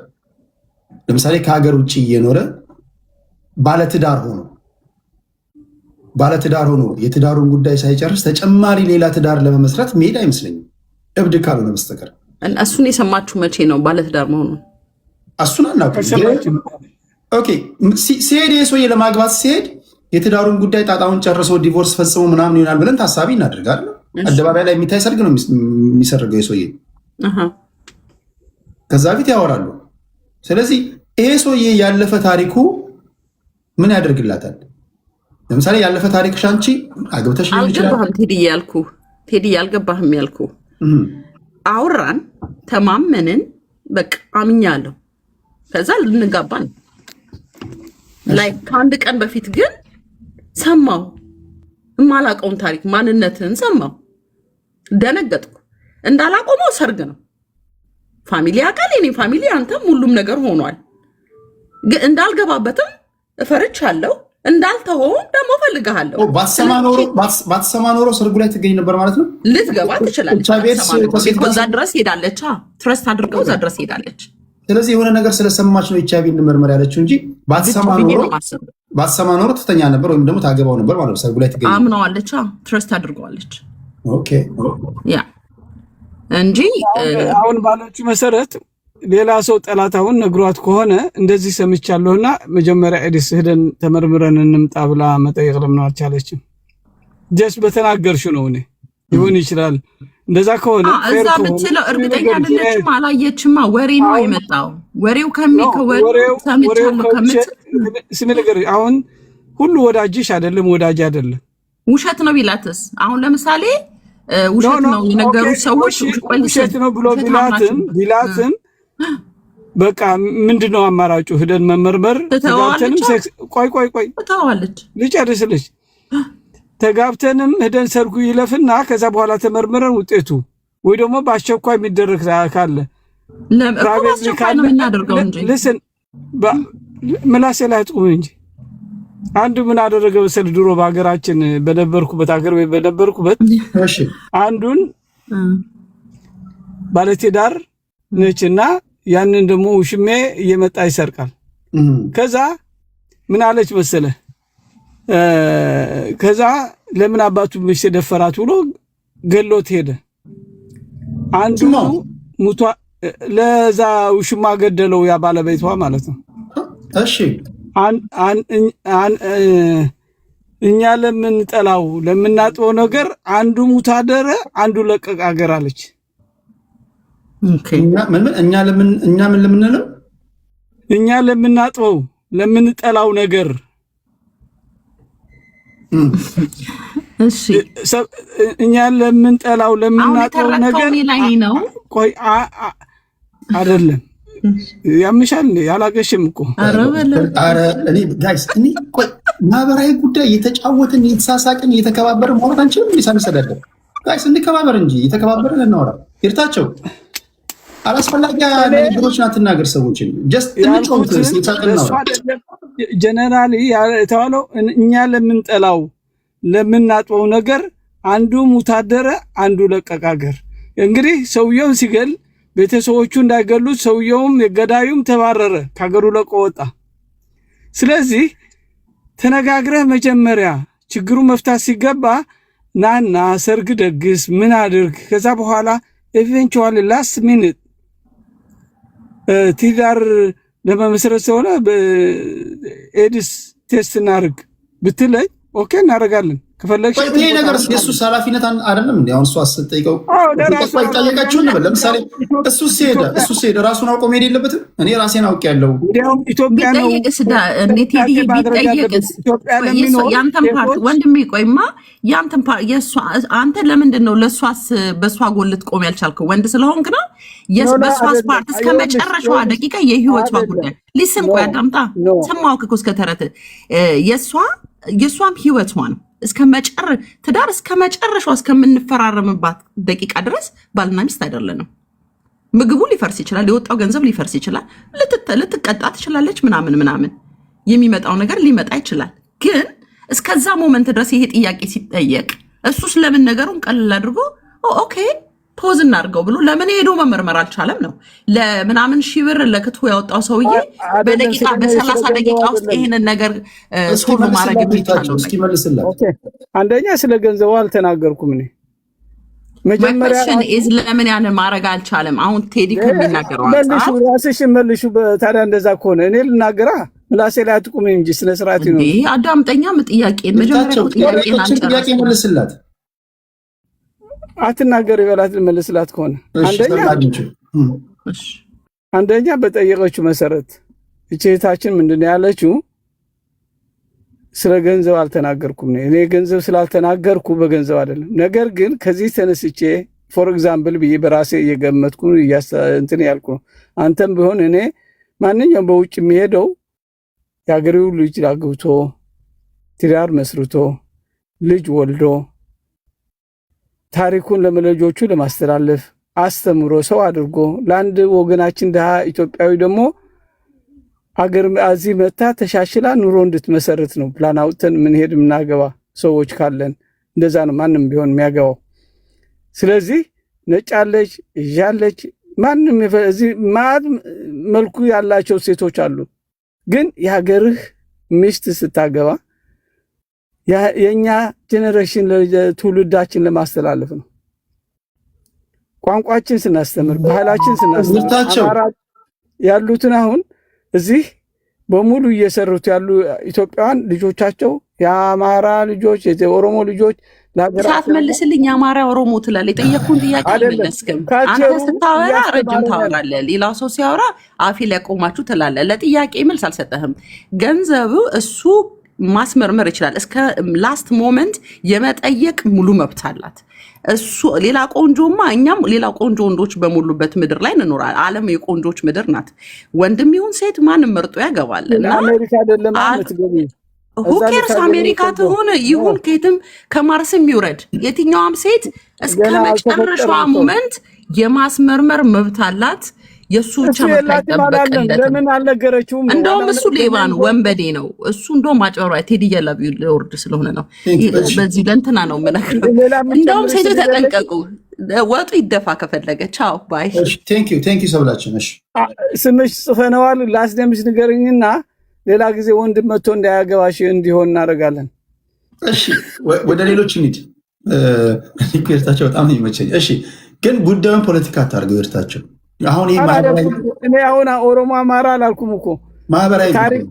ለምሳሌ ከሀገር ውጭ እየኖረ ባለትዳር ሆኖ የትዳሩን ጉዳይ ሳይጨርስ ተጨማሪ ሌላ ትዳር ለመመስረት መሄድ አይመስለኝም፣ እብድ ካልሆነ በስተቀር። እሱን የሰማችሁ መቼ ነው ባለትዳር መሆኑ? እሱን አናውቅም። ኦኬ ሲሄድ ይሄ ሰውዬ ለማግባት ሲሄድ የትዳሩን ጉዳይ ጣጣውን ጨርሶ ዲቮርስ ፈጽሞ ምናምን ይሆናል ብለን ታሳቢ እናደርጋለን። አደባባይ ላይ የሚታይ ሰርግ ነው የሚሰርገው የሰውዬ። ከዛ ፊት ያወራሉ። ስለዚህ ይሄ ሰውዬ ያለፈ ታሪኩ ምን ያደርግላታል? ለምሳሌ ያለፈ ታሪክሽ አንቺ አግብተሽ ሊሆን ይችላል። ቴዲ ያልገባህም ያልኩ አውራን ተማመንን፣ በቃ አምኛለሁ። ከዛ ልንጋባን ላይ ከአንድ ቀን በፊት ግን ሰማው የማላውቀውን ታሪክ ማንነትን ሰማው። ደነገጥኩ። እንዳላቆመው ሰርግ ነው ፋሚሊ አካል የኔ ፋሚሊ አንተም ሁሉም ነገር ሆኗል። ግን እንዳልገባበትም እፈርቻለሁ። እንዳልተወውም ደግሞ ፈልግሃለሁ። ባትሰማ ኖሮ ሰርጉ ላይ ትገኝ ነበር ማለት ነው። ልትገባ ትችላለች። እዛ ድረስ ሄዳለች። ትረስት አድርገው እዛ ድረስ ሄዳለች። ስለዚህ የሆነ ነገር ስለሰማች ነው ኤችአይቪ እንመርመር ያለችው እንጂ ባትሰማ ኖሮ ትተኛ ነበር ወይም ደግሞ ታገባው ነበር ማለት ነው። ሰርጉ ላይ ትገኝ አምነዋለች። ትረስት አድርገዋለች። ኦኬ እንጂ አሁን ባለችው መሰረት ሌላ ሰው ጠላት አሁን ነግሯት ከሆነ እንደዚህ ሰምቻለሁና መጀመሪያ ኤዲስ ሄደን ተመርምረን እንምጣ ብላ መጠየቅ ለምን አልቻለችም? ጀስ በተናገርሽው ነው እኔ ይሁን ይችላል። እንደዛ ከሆነ እዛ ብትለው እርግጠኛ አይደለችም፣ አላየችማ። ወሬ ነው የመጣው። ወሬው ከሚከወሬው ሰምቻለሁ ከምት ስሚ ነገር አሁን ሁሉ ወዳጅሽ አይደለም፣ ወዳጅ አይደለም። ውሸት ነው ቢላትስ? አሁን ለምሳሌ ውሸት ነው የነገሩት ሰዎች ውሸት ነው ብሎ ቢላትም በቃ ምንድነው አማራጩ? ሄደን መመርመር ተጋብተንም ቆይ ተዋለች ልጨርስልሽ። ተጋብተንም ሄደን ሰርጉ ይለፍና ከዛ በኋላ ተመርምረን ውጤቱ ወይ ደግሞ በአስቸኳይ የሚደረግ ካለ ለምራቤልካለ ነው የምናደርገው እንጂ ልስን ምላሴ ላይ ጥቁም እንጂ አንዱ ምን አደረገ መሰል ድሮ በሀገራችን በነበርኩበት ሀገር ወይ በነበርኩበት አንዱን ባለትዳር ነችና ያንን ደግሞ ውሽሜ እየመጣ ይሰርቃል። ከዛ ምን አለች መሰለ ከዛ ለምን አባቱ ምሽ ደፈራት ብሎ ገሎት ሄደ። አንዱ ሙቷ ለዛ ውሽማ ገደለው ያ ባለቤቷ ማለት ነው። እሺ እኛ ለምንጠላው ለምናጥበው ነገር አንዱ ሙታ ደረ አንዱ ለቀቅ አገር አለች። እኛ ለምንለው እኛ ለምናጥበው ለምንጠላው ነገር እሺ እኛ ለምንጠላው ለምናጥበው ነገር ነው። ቆይ አይደለም ያምሻል ያላገሽም እኮ አረ እኔ ጋይስ እኔ ቆይ ማህበራዊ ጉዳይ የተጫወትን የተሳሳቅን የተከባበርን ማውራት አንችልም? ሊሳነሰዳደ ጋይስ እንከባበር እንጂ የተከባበርን እናወራ። ይርታቸው አላስፈላጊ ነገሮችን አትናገር። ሰዎችን ጀስት እንጫወት ሲታቀና ጀነራሊ የተባለው እኛ ለምንጠላው ለምናጥበው ነገር አንዱ ሙታደረ አንዱ ለቀቃገር። እንግዲህ ሰውየው ሲገል ቤተሰቦቹ እንዳይገሉት ሰውየውም የገዳዩም ተባረረ፣ ከሀገሩ ለቆ ወጣ። ስለዚህ ተነጋግረህ መጀመሪያ ችግሩ መፍታት ሲገባ ናና ሰርግ ደግስ ምን አድርግ። ከዛ በኋላ ኤቨንቹዋሊ ላስት ሚኒት ትዳር ለመመስረት ስለሆነ ኤዲስ ቴስት እናድርግ ብትለኝ ኦኬ እናደርጋለን። ከፈለግሽ ይሄ ነገር የሱ ኃላፊነት አይደለም እንዴ? አሁን እሱ አስጠይቀው ጠየቃችሁ ነበር። ለምሳሌ እሱ ሲሄድ ራሱን አውቆ መሄድ የለበትም? እኔ ራሴን አውቅ ያለው ኢትዮጵያ ነው ቢጠየቅስ ያንተን ፓርት ወንድሜ ቆይማ ያንተን ፓርት አንተ ለምንድን ነው ለእሷስ በእሷ ጎን ልትቆም ያልቻልከው? ወንድ ስለሆንክ ነው? በእሷስ ፓርት እስከ መጨረሻዋ ደቂቃ የህይወቷ ጉዳይ ሊስን ቆይ አዳምጣ ሰማው እኮ እስከ ተረት የእሷም ህይወቷ ነው ትዳር እስከ መጨረሻው እስከምንፈራረምባት ደቂቃ ድረስ ባልና ሚስት አይደለንም። ምግቡ ሊፈርስ ይችላል፣ የወጣው ገንዘብ ሊፈርስ ይችላል፣ ልትቀጣ ትችላለች፣ ምናምን የሚመጣው ነገር ሊመጣ ይችላል። ግን እስከዛ ሞመንት ድረስ ይሄ ጥያቄ ሲጠየቅ እሱስ ለምን ነገሩን ቀልል አድርጎ ኦኬ ፖዝ እናድርገው ብሎ ለምን ሄዶ መመርመር አልቻለም ነው? ለምናምን ሺህ ብር ለክትፎ ያወጣው ሰውዬ በደቂቃ በ30 ደቂቃ ውስጥ ይሄንን ነገር ሶልቭ ማድረግ የሚቻለው አንደኛ ስለ ገንዘቡ አልተናገርኩም እኔ መጀመሪያ ለምን ያንን ማድረግ አልቻለም? አሁን ቴዲ ከሚናገረው ራስሽን መልሹ። ታዲያ እንደዛ ከሆነ እኔ ልናገራ ምላሴ ላይ አትቁም እንጂ ስነ ስርዓት ነው። አዳምጠኛም ጥያቄን መጀመሪያ ጥያቄ መልስላት አትናገር ይበላት መልስላት ከሆነ አንደኛ በጠየቀችው መሰረት እህታችን ምንድነው ያለችው? ስለ ገንዘብ አልተናገርኩም ነው። እኔ ገንዘብ ስላልተናገርኩ በገንዘብ አይደለም። ነገር ግን ከዚህ ተነስቼ ፎር ኤግዛምፕል ብዬ በራሴ እየገመትኩ እንትን ያልኩ ነው። አንተም ቢሆን እኔ ማንኛውም በውጭ የሚሄደው የአገሬው ልጅ አግብቶ ትዳር መስርቶ ልጅ ወልዶ ታሪኩን ለልጆቹ ለማስተላለፍ አስተምሮ ሰው አድርጎ ለአንድ ወገናችን ድሃ ኢትዮጵያዊ ደግሞ አገር እዚህ መታ ተሻሽላ ኑሮ እንድትመሰርት ነው ፕላን አውጥተን ምንሄድ ምናገባ ሰዎች ካለን እንደዛ ነው ማንም ቢሆን የሚያገባው። ስለዚህ ነጫለች እያለች ማንም እዚህ መልኩ ያላቸው ሴቶች አሉ። ግን የሀገርህ ሚስት ስታገባ የኛ ጄኔሬሽን ለትውልዳችን ለማስተላለፍ ነው። ቋንቋችን ስናስተምር ባህላችን ስናስተምር አማራ ያሉትን አሁን እዚህ በሙሉ እየሰሩት ያሉ ኢትዮጵያውያን ልጆቻቸው የአማራ ልጆች የኦሮሞ ልጆች ሳትመልስልኝ የአማራ ኦሮሞ ትላለህ። የጠየኩህን ጥያቄ አልመለስክም። አንተ ስታወራ ረጅም ታወራለህ፣ ሌላው ሰው ሲያወራ አፊ ላይ ቆማችሁ ትላለህ። ለጥያቄ መልስ አልሰጠህም። ገንዘቡ እሱ ማስመርመር ይችላል። እስከ ላስት ሞመንት የመጠየቅ ሙሉ መብት አላት እሱ። ሌላ ቆንጆማ እኛም ሌላ ቆንጆ ወንዶች በሙሉበት ምድር ላይ እንኖራለን። ዓለም የቆንጆች ምድር ናት። ወንድም ይሁን ሴት ማንም መርጦ ያገባል። እና አሜሪካ አይደለም ሁኬርስ አሜሪካ ትሆን ይሁን ከየትም ከማርስም ይውረድ የትኛውም ሴት እስከ መጨረሻዋ ሞመንት የማስመርመር መብት አላት። የሱ ብቻ ለምን አልነገረችውም? እንደውም እሱ ሌባ ነው፣ ወንበዴ ነው እሱ። እንደውም አጭበርባሪ ቴዲ እያላቢው ለወርድ ስለሆነ ነው። በዚህ ለእንትና ነው የምነግረው። እንደውም ሴቶች ተጠንቀቁ፣ ወጡ ይደፋ ከፈለገ። ቻው ባይ። ቴንክ ዩ ሰብላችን። ስምሽ ጽፈነዋል። ላስደምሽ ንገረኝና ሌላ ጊዜ ወንድም መጥቶ እንዳያገባሽ እንዲሆን እናደርጋለን። እሺ ወደ ሌሎች እንሂድ። ኤርታቸው በጣም ይመቸኝ። እሺ ግን ጉዳዩን ፖለቲካ አታርገው። ኤርታቸው አሁን ይሄ እኔ አሁን ኦሮሞ አማራ አላልኩም እኮ ማህበራዊ ታሪክ።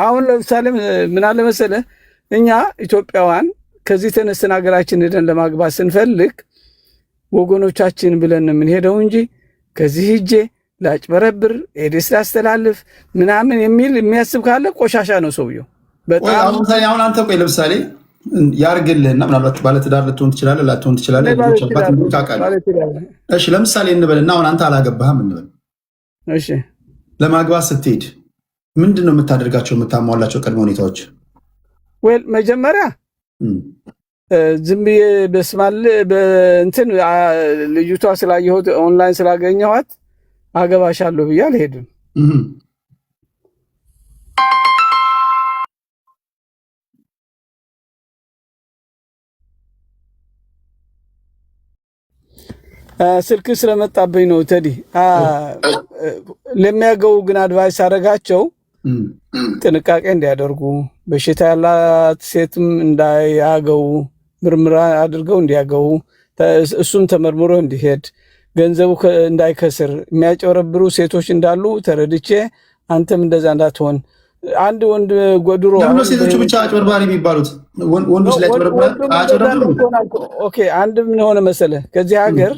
አሁን ለምሳሌ ምን አለ መሰለህ እኛ ኢትዮጵያውያን ከዚህ ተነስተን ሀገራችን ሄደን ለማግባት ስንፈልግ ወገኖቻችን ብለን የምንሄደው እንጂ ከዚህ ሂጄ ላጭበረብር ኤዴስ ላስተላልፍ ምናምን የሚል የሚያስብ ካለ ቆሻሻ ነው ሰውየው። በጣም አሁን አንተ ቆይ ለምሳሌ ያርግልህና ምናልባት ባለትዳር ልትሆን ትችላለህ፣ ላትሆን ትችላለህ። እሺ ለምሳሌ እንበልና አሁን አንተ አላገባህም እንበል። እሺ ለማግባት ስትሄድ ምንድን ነው የምታደርጋቸው የምታሟላቸው ቅድመ ሁኔታዎች? ወይ መጀመሪያ ዝም ብዬ በስማል በእንትን ልጅቷ ስላየሁት ኦንላይን ስላገኘኋት አገባሻለሁ ብዬ አልሄድም። ስልክ ስለመጣብኝ ነው ተዲ። ለሚያገቡ ግን አድቫይስ አደረጋቸው ጥንቃቄ እንዲያደርጉ፣ በሽታ ያላት ሴትም እንዳያገቡ፣ ምርመራ አድርገው እንዲያገቡ፣ እሱም ተመርምሮ እንዲሄድ፣ ገንዘቡ እንዳይከስር የሚያጨረብሩ ሴቶች እንዳሉ ተረድቼ አንተም እንደዛ እንዳትሆን። አንድ ወንድ ጎድሮ ለምን ሴቶቹ ብቻ አጭበርባሪ የሚባሉት? ወንዱ ላይ አጭበርባሪ ኦኬ። አንድ ምን ሆነ መሰለህ ከዚህ ሀገር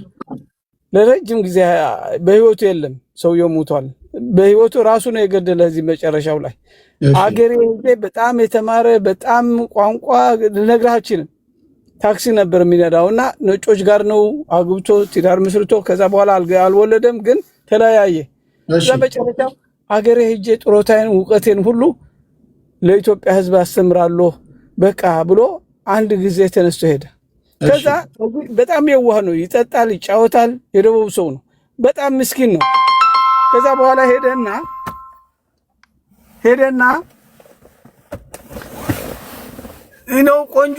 ለረጅም ጊዜ በህይወቱ የለም፣ ሰውየው ሞቷል። በህይወቱ ራሱ ነው የገደለ። እዚህ መጨረሻው ላይ አገሬ በጣም የተማረ በጣም ቋንቋ ልነግራችንም ታክሲ ነበር የሚነዳው እና ነጮች ጋር ነው አግብቶ ትዳር መስርቶ ከዛ በኋላ አልወለደም፣ ግን ተለያየ። ከዛ መጨረሻው አገሬ ሄጄ ጥሮታዬን እውቀቴን ሁሉ ለኢትዮጵያ ሕዝብ አስተምራለሁ በቃ ብሎ አንድ ጊዜ ተነስቶ ሄደ። ከዛ በጣም የዋህ ነው፣ ይጠጣል፣ ይጫወታል፣ የደቡብ ሰው ነው፣ በጣም ምስኪን ነው። ከዛ በኋላ ሄደና ነው ቆንጆ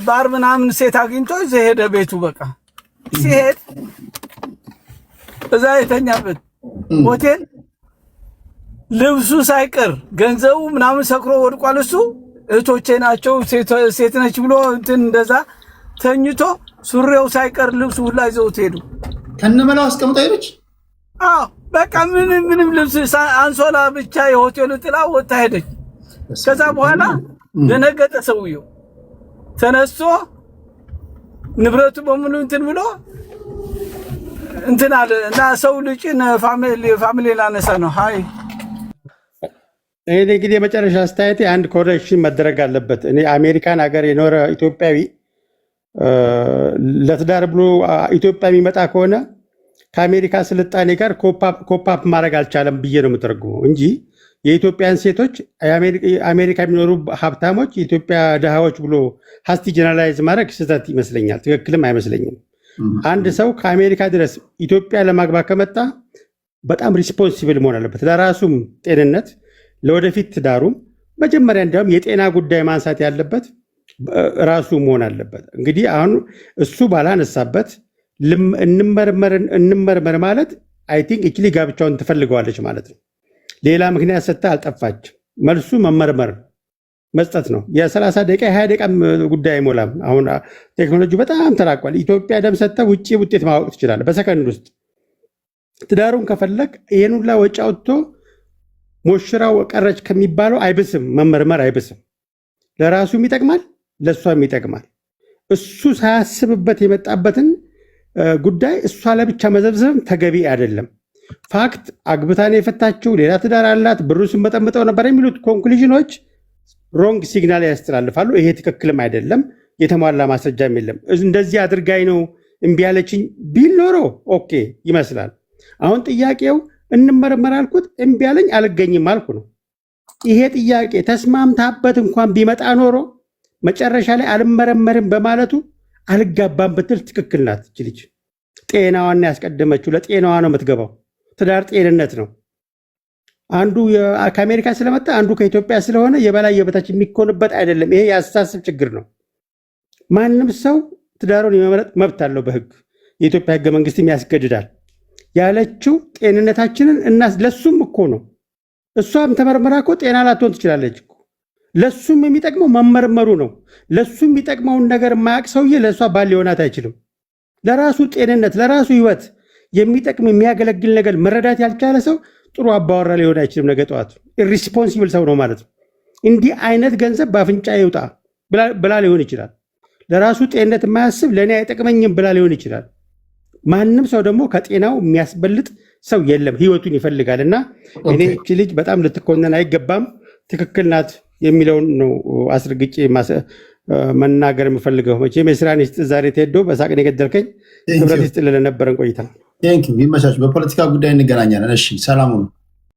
ባር ምናምን ሴት አግኝቶ ሄደ ቤቱ። በቃ ሲሄድ እዛ የተኛበት ሆቴል ልብሱ ሳይቀር ገንዘቡ ምናምን ሰክሮ ወድቋል። እሱ እህቶቼ ናቸው ሴት ነች ብሎ እንትን እንደዛ ተኝቶ ሱሪው ሳይቀር ልብሱ ሁላ ይዘውት ሄዱ። ከነመላው አስቀምጠው ሄደች። በቃ ምንም ልብስ አንሶላ ብቻ የሆቴሉ ጥላ ወጣ ሄደች። ከዛ በኋላ ደነገጠ ሰውየው። ተነስቶ ንብረቱ በሙሉ እንትን ብሎ እንትን አለ እና ሰው ልጅን ፋሚሊ ላነሳ ነው። ሃይ እኔ እንግዲህ የመጨረሻ አስተያየቴ አንድ ኮሬክሽን መደረግ አለበት። እኔ አሜሪካን ሀገር የኖረ ኢትዮጵያዊ ለትዳር ብሎ ኢትዮጵያ የሚመጣ ከሆነ ከአሜሪካ ስልጣኔ ጋር ኮፓፕ ማድረግ አልቻለም ብዬ ነው የምተረጉመው እንጂ የኢትዮጵያን ሴቶች አሜሪካ የሚኖሩ ሀብታሞች የኢትዮጵያ ድሃዎች ብሎ ሀስቲ ጀነራላይዝ ማድረግ ስህተት ይመስለኛል። ትክክልም አይመስለኝም። አንድ ሰው ከአሜሪካ ድረስ ኢትዮጵያ ለማግባት ከመጣ በጣም ሪስፖንሲብል መሆን አለበት፣ ለራሱም ጤንነት፣ ለወደፊት ትዳሩም። መጀመሪያ እንዲያውም የጤና ጉዳይ ማንሳት ያለበት ራሱ መሆን አለበት። እንግዲህ አሁን እሱ ባላነሳበት እንመርመር ማለት አይ ቲንክ እችሊ ጋብቻውን ትፈልገዋለች ማለት ነው። ሌላ ምክንያት ሰጥታ አልጠፋች። መልሱ መመርመር። መስጠት ነው። የ30 ደቂቃ 20 ደቂቃ ጉዳይ አይሞላም። አሁን ቴክኖሎጂ በጣም ተራቋል። ኢትዮጵያ ደም ሰጥተህ ውጭ ውጤት ማወቅ ትችላለህ በሰከንድ ውስጥ። ትዳሩን ከፈለግ ይሄን ሁላ ወጪ አውጥቶ ሞሽራው ቀረች ከሚባለው አይብስም፣ መመርመር አይብስም። ለራሱም ይጠቅማል፣ ለእሷም ይጠቅማል። እሱ ሳያስብበት የመጣበትን ጉዳይ እሷ ለብቻ መዘብዘብ ተገቢ አይደለም። ፋክት አግብታን የፈታችው ሌላ ትዳር አላት፣ ብሩ ስመጠምጠው ነበር የሚሉት ኮንክሉዥኖች ሮንግ ሲግናል ያስተላልፋሉ። ይሄ ትክክልም አይደለም። የተሟላ ማስረጃም የለም። እንደዚህ አድርጋኝ ነው እምቢ ያለችኝ ቢል ኖሮ ኦኬ ይመስላል። አሁን ጥያቄው እንመረመር አልኩት፣ እምቢ ያለኝ አልገኝም አልኩ ነው። ይሄ ጥያቄ ተስማምታበት እንኳን ቢመጣ ኖሮ መጨረሻ ላይ አልመረመርም በማለቱ አልጋባም ብትል ትክክል ናት። እች ልጅ ጤናዋን ያስቀደመችው፣ ለጤናዋ ነው የምትገባው። ትዳር ጤንነት ነው። አንዱ ከአሜሪካ ስለመጣ አንዱ ከኢትዮጵያ ስለሆነ የበላይ የበታች የሚኮንበት አይደለም። ይሄ የአስተሳሰብ ችግር ነው። ማንም ሰው ትዳሩን የመምረጥ መብት አለው በህግ። የኢትዮጵያ ህገ መንግስትም ያስገድዳል። ያለችው ጤንነታችንን እና ለሱም እኮ ነው። እሷም ተመርምራ እኮ ጤና ላትሆን ትችላለች እኮ። ለሱም የሚጠቅመው መመርመሩ ነው። ለሱ የሚጠቅመውን ነገር የማያውቅ ሰውዬ ለእሷ ባል ሊሆናት አይችልም። ለራሱ ጤንነት ለራሱ ህይወት የሚጠቅም የሚያገለግል ነገር መረዳት ያልቻለ ሰው ጥሩ አባወራ ሊሆን አይችልም። ነገ ጠዋት ኢሪስፖንሲብል ሰው ነው ማለት ነው። እንዲህ አይነት ገንዘብ በአፍንጫ ይውጣ ብላ ሊሆን ይችላል። ለራሱ ጤንነት የማያስብ ለእኔ አይጠቅመኝም ብላ ሊሆን ይችላል። ማንም ሰው ደግሞ ከጤናው የሚያስበልጥ ሰው የለም፣ ህይወቱን ይፈልጋል። እና እኔ እቺ ልጅ በጣም ልትኮነን አይገባም። ትክክል ናት የሚለውን ነው አስረግጬ መናገር የምፈልገው። መቼም የስራን ይስጥ ዛሬ ተሄዶ በሳቅን የገደልከኝ ክብረት ይስጥ ለነበረን ቆይታ። ይመቻች። በፖለቲካ ጉዳይ እንገናኛለን። እሺ፣ ሰላም ሁኑ።